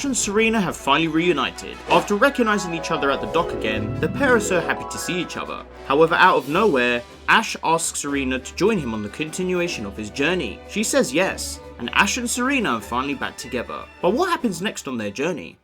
Ash and Serena have finally reunited. After recognizing each other at the dock again, the pair are so happy to see each other. However, out of nowhere, Ash asks Serena to join him on the continuation of his journey. She says yes, and Ash and Serena are finally back together. But what happens next on their journey?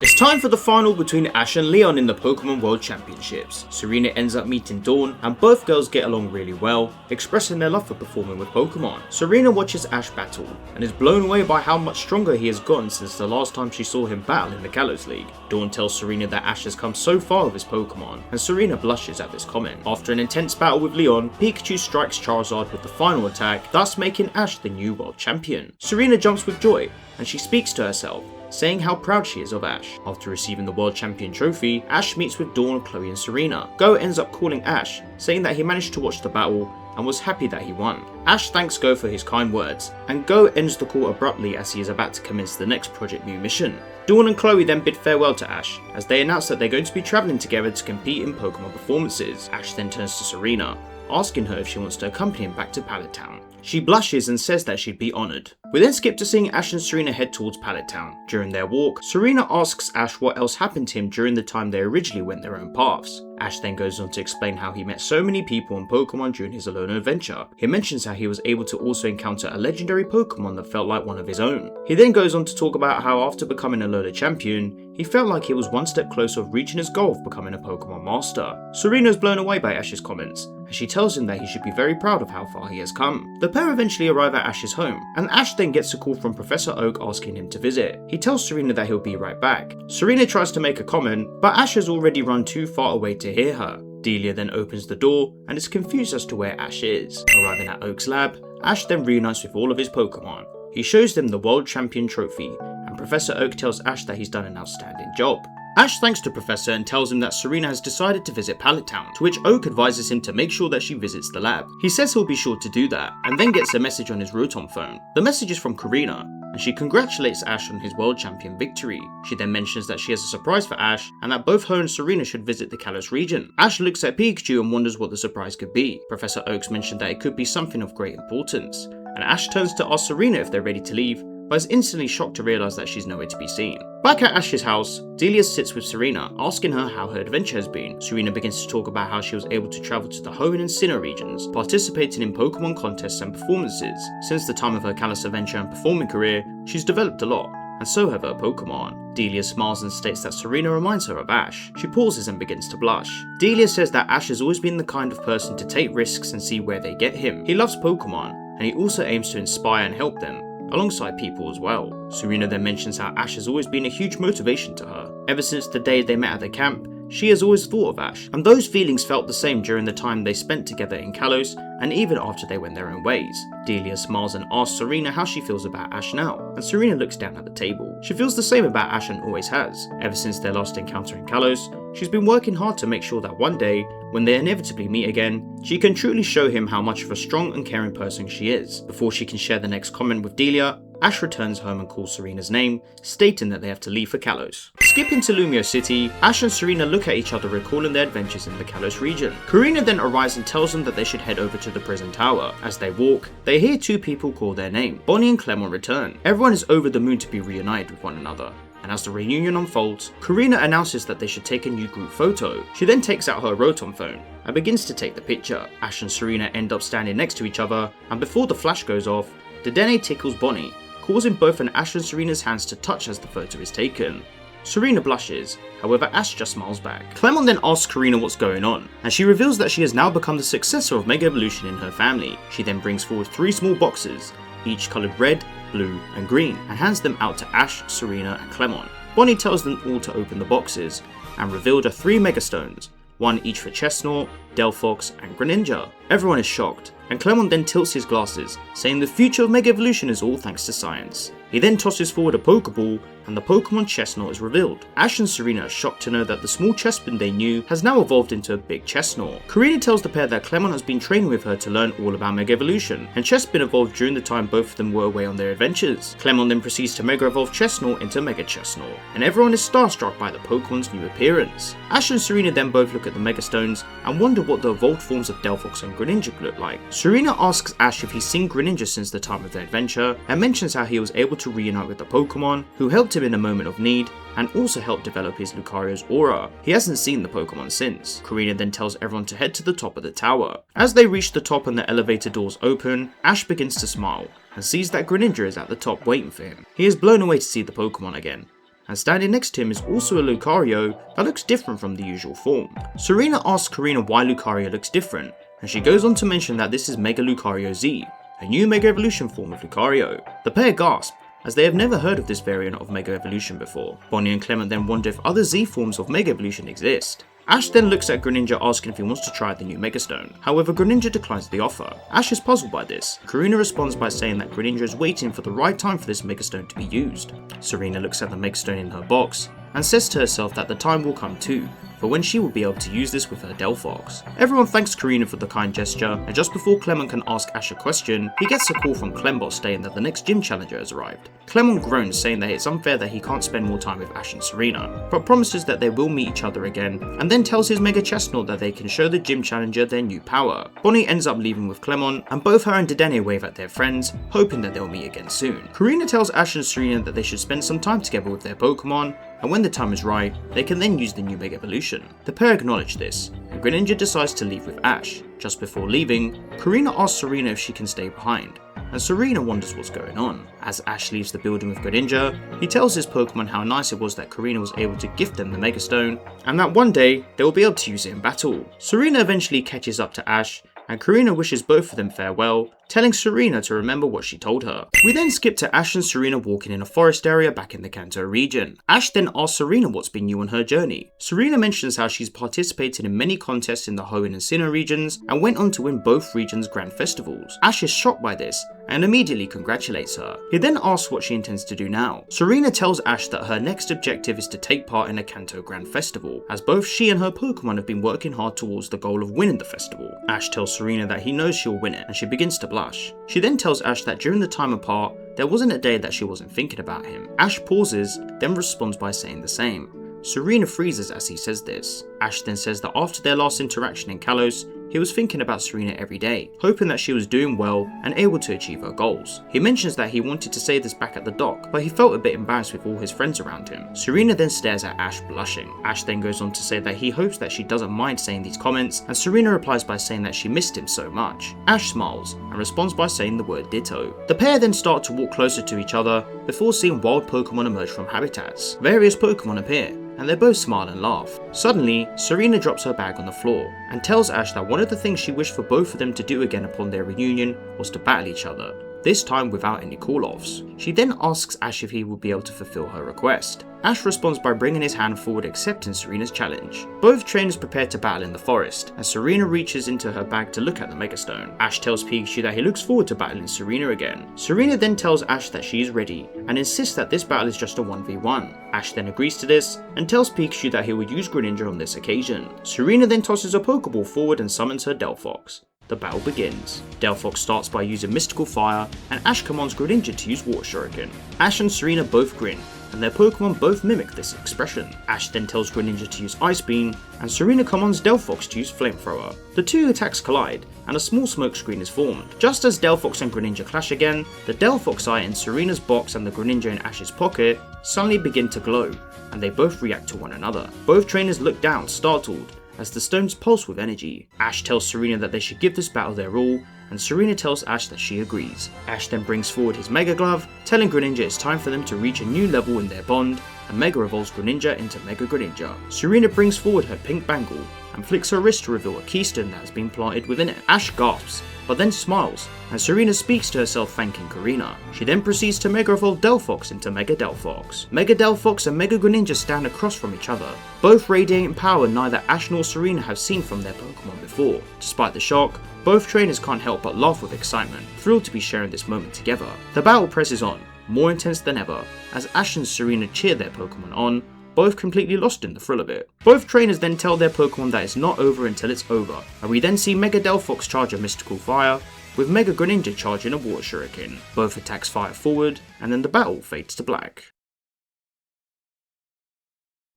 It's time for the final between Ash and Leon in the Pokemon World Championships. Serena ends up meeting Dawn, and both girls get along really well, expressing their love for performing with Pokemon. Serena watches Ash battle, and is blown away by how much stronger he has gotten since the last time she saw him battle in the Kalos League. Dawn tells Serena that Ash has come so far with his Pokemon, and Serena blushes at this comment. After an intense battle with Leon, Pikachu strikes Charizard with the final attack, thus making Ash the new World Champion. Serena jumps with joy, and she speaks to herself, saying how proud she is of Ash. After receiving the World Champion trophy, Ash meets with Dawn, Chloe and Serena. Go ends up calling Ash, saying that he managed to watch the battle and was happy that he won. Ash thanks Go for his kind words, and Go ends the call abruptly as he is about to commence the next Project Mu mission. Dawn and Chloe then bid farewell to Ash, as they announce that they're going to be travelling together to compete in Pokemon performances. Ash then turns to Serena, asking her if she wants to accompany him back to Pallet Town. She blushes and says that she'd be honoured. We then skip to seeing Ash and Serena head towards Pallet Town. During their walk, Serena asks Ash what else happened to him during the time they originally went their own paths. Ash then goes on to explain how he met so many people and Pokemon during his alone adventure. He mentions how he was able to also encounter a legendary Pokemon that felt like one of his own. He then goes on to talk about how after becoming a Alola champion, he felt like he was one step closer of reaching his goal of becoming a Pokemon master. Serena is blown away by Ash's comments, and she tells him that he should be very proud of how far he has come. The pair eventually arrive at Ash's home, and Ash then gets a call from Professor Oak asking him to visit. He tells Serena that he'll be right back. Serena tries to make a comment, but Ash has already run too far away to hear her. Delia then opens the door and is confused as to where Ash is. Arriving at Oak's lab, Ash then reunites with all of his Pokemon. He shows them the World Champion trophy, and Professor Oak tells Ash that he's done an outstanding job. Ash thanks the Professor and tells him that Serena has decided to visit Pallet Town, to which Oak advises him to make sure that she visits the lab. He says he'll be sure to do that, and then gets a message on his Rotom phone. The message is from Karina, and she congratulates Ash on his World Champion victory. She then mentions that she has a surprise for Ash, and that both her and Serena should visit the Kalos region. Ash looks at Pikachu and wonders what the surprise could be. Professor Oaks mentioned that it could be something of great importance, and Ash turns to ask Serena if they're ready to leave, but is instantly shocked to realise that she's nowhere to be seen. Back at Ash's house, Delia sits with Serena, asking her how her adventure has been. Serena begins to talk about how she was able to travel to the Hoenn and Sinnoh regions, participating in Pokemon contests and performances. Since the time of her Kalos adventure and performing career, she's developed a lot, and so have her Pokemon. Delia smiles and states that Serena reminds her of Ash. She pauses and begins to blush. Delia says that Ash has always been the kind of person to take risks and see where they get him. He loves Pokemon, and he also aims to inspire and help them, alongside people as well. Serena then mentions how Ash has always been a huge motivation to her. Ever since the day they met at the camp, she has always thought of Ash, and those feelings felt the same during the time they spent together in Kalos, and even after they went their own ways. Delia smiles and asks Serena how she feels about Ash now, and Serena looks down at the table. She feels the same about Ash and always has. Ever since their last encounter in Kalos, she's been working hard to make sure that one day, when they inevitably meet again, she can truly show him how much of a strong and caring person she is. Before she can share the next comment with Delia, Ash returns home and calls Serena's name, stating that they have to leave for Kalos. Skipping to Lumio City, Ash and Serena look at each other recalling their adventures in the Kalos region. Karina then arrives and tells them that they should head over to the prison tower. As they walk, they hear two people call their name. Bonnie and Clemon return. Everyone is over the moon to be reunited with one another, and as the reunion unfolds, Karina announces that they should take a new group photo. She then takes out her Rotom phone and begins to take the picture. Ash and Serena end up standing next to each other, and before the flash goes off, Dedenne tickles Bonnie, causing both Ash and Serena's hands to touch as the photo is taken. Serena blushes, however Ash just smiles back. Clemon then asks Karina what's going on, and she reveals that she has now become the successor of Mega Evolution in her family. She then brings forward 3 small boxes, each coloured red, blue and green, and hands them out to Ash, Serena and Clemon. Bonnie tells them all to open the boxes, and revealed are 3 Mega Stones, one each for Chestnut, Delphox and Greninja. Everyone is shocked, and Clemon then tilts his glasses, saying the future of Mega Evolution is all thanks to science. He then tosses forward a Pokeball, and the Pokemon Chestnut is revealed. Ash and Serena are shocked to know that the small Chespin they knew has now evolved into a big Chestnut. Karina tells the pair that Clemon has been training with her to learn all about Mega Evolution, and Chespin evolved during the time both of them were away on their adventures. Clemon then proceeds to Mega Evolve Chestnut into Mega Chestnut, and everyone is starstruck by the Pokemon's new appearance. Ash and Serena then both look at the Mega Stones and wonder what the evolved forms of Delphox and Greninja look like. Serena asks Ash if he's seen Greninja since the time of their adventure, and mentions how he was able to reunite with the Pokemon, who helped him in a moment of need, and also helped develop his Lucario's aura. He hasn't seen the Pokemon since. Karina then tells everyone to head to the top of the tower. As they reach the top and the elevator doors open, Ash begins to smile, and sees that Greninja is at the top waiting for him. He is blown away to see the Pokemon again, and standing next to him is also a Lucario that looks different from the usual form. Serena asks Karina why Lucario looks different, and she goes on to mention that this is Mega Lucario Z, a new Mega Evolution form of Lucario. The pair gasp, as they have never heard of this variant of Mega Evolution before. Bonnie and Clement then wonder if other Z forms of Mega Evolution exist. Ash then looks at Greninja asking if he wants to try the new Mega Stone. However, Greninja declines the offer. Ash is puzzled by this. Karina responds by saying that Greninja is waiting for the right time for this Mega Stone to be used. Serena looks at the Mega Stone in her box and says to herself that the time will come too, for when she will be able to use this with her Delphox. Everyone thanks Karina for the kind gesture, and just before Clement can ask Ash a question, he gets a call from Clembot stating that the next gym challenger has arrived. Clement groans, saying that it's unfair that he can't spend more time with Ash and Serena, but promises that they will meet each other again, and then tells his Mega Chestnut that they can show the gym challenger their new power. Bonnie ends up leaving with Clement, and both her and Dedenne wave at their friends, hoping that they'll meet again soon. Karina tells Ash and Serena that they should spend some time together with their Pokemon, and when the time is right, they can then use the new Mega Evolution. The pair acknowledge this, and Greninja decides to leave with Ash. Just before leaving, Karina asks Serena if she can stay behind, and Serena wonders what's going on. As Ash leaves the building with Greninja, he tells his Pokemon how nice it was that Karina was able to gift them the Mega Stone, and that one day they will be able to use it in battle. Serena eventually catches up to Ash, and Karina wishes both of them farewell, telling Serena to remember what she told her. We then skip to Ash and Serena walking in a forest area back in the Kanto region. Ash then asks Serena what's been new on her journey. Serena mentions how she's participated in many contests in the Hoenn and Sinnoh regions and went on to win both regions' grand festivals. Ash is shocked by this and immediately congratulates her. He then asks what she intends to do now. Serena tells Ash that her next objective is to take part in a Kanto Grand Festival, as both she and her Pokemon have been working hard towards the goal of winning the festival. Ash tells Serena that he knows she'll win it, and she begins to blush. She then tells Ash that during the time apart, there wasn't a day that she wasn't thinking about him. Ash pauses, then responds by saying the same. Serena freezes as he says this. Ash then says that after their last interaction in Kalos, he was thinking about Serena every day, hoping that she was doing well and able to achieve her goals. He mentions that he wanted to say this back at the dock, but he felt a bit embarrassed with all his friends around him. Serena then stares at Ash blushing. Ash then goes on to say that he hopes that she doesn't mind saying these comments, and Serena replies by saying that she missed him so much. Ash smiles and responds by saying the word Ditto. The pair then start to walk closer to each other before seeing wild Pokemon emerge from habitats. Various Pokemon appear, and they both smile and laugh. Suddenly, Serena drops her bag on the floor and tells Ash that one of the things she wished for both of them to do again upon their reunion was to battle each other, this time without any call-offs. She then asks Ash if he will be able to fulfill her request. Ash responds by bringing his hand forward, accepting Serena's challenge. Both trainers prepare to battle in the forest, as Serena reaches into her bag to look at the Mega Stone. Ash tells Pikachu that he looks forward to battling Serena again. Serena then tells Ash that she is ready, and insists that this battle is just a 1v1. Ash then agrees to this, and tells Pikachu that he would use Greninja on this occasion. Serena then tosses a Pokeball forward and summons her Delphox. The battle begins. Delphox starts by using Mystical Fire, and Ash commands Greninja to use Water Shuriken. Ash and Serena both grin, and their Pokemon both mimic this expression. Ash then tells Greninja to use Ice Beam, and Serena commands Delphox to use Flamethrower. The two attacks collide, and a small smoke screen is formed. Just as Delphox and Greninja clash again, the Delphox eye in Serena's box and the Greninja in Ash's pocket suddenly begin to glow, and they both react to one another. Both trainers look down, startled, as the stones pulse with energy. Ash tells Serena that they should give this battle their all, and Serena tells Ash that she agrees. Ash then brings forward his Mega Glove, telling Greninja it's time for them to reach a new level in their bond, and Mega evolves Greninja into Mega Greninja. Serena brings forward her pink bangle, and flicks her wrist to reveal a keystone that has been planted within it. Ash gasps, but then smiles, and Serena speaks to herself thanking Karina. She then proceeds to Mega Evolve Delphox into Mega Delphox. Mega Delphox and Mega Greninja stand across from each other, both radiating power neither Ash nor Serena have seen from their Pokemon before. Despite the shock, both trainers can't help but laugh with excitement, thrilled to be sharing this moment together. The battle presses on, more intense than ever, as Ash and Serena cheer their Pokemon on, both completely lost in the thrill of it. Both trainers then tell their Pokemon that it's not over until it's over, and we then see Mega Delphox charge a Mystical Fire, with Mega Greninja charging a Water Shuriken. Both attacks fire forward, and then the battle fades to black.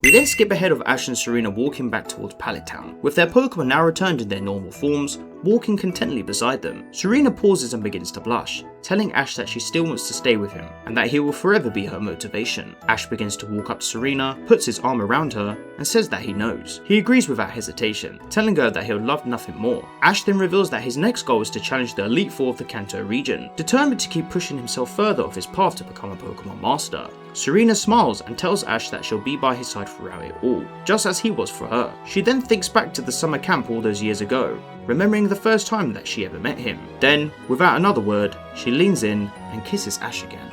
We then skip ahead of Ash and Serena walking back towards Pallet Town, with their Pokemon now returned in their normal forms, walking contently beside them. Serena pauses and begins to blush, telling Ash that she still wants to stay with him, and that he will forever be her motivation. Ash begins to walk up to Serena, puts his arm around her, and says that he knows. He agrees without hesitation, telling her that he'll love nothing more. Ash then reveals that his next goal is to challenge the Elite Four of the Kanto region, determined to keep pushing himself further off his path to become a Pokemon Master. Serena smiles and tells Ash that she'll be by his side throughout it all, just as he was for her. She then thinks back to the summer camp all those years ago, remembering the first time that she ever met him. Then, without another word, she leans in and kisses Ash again.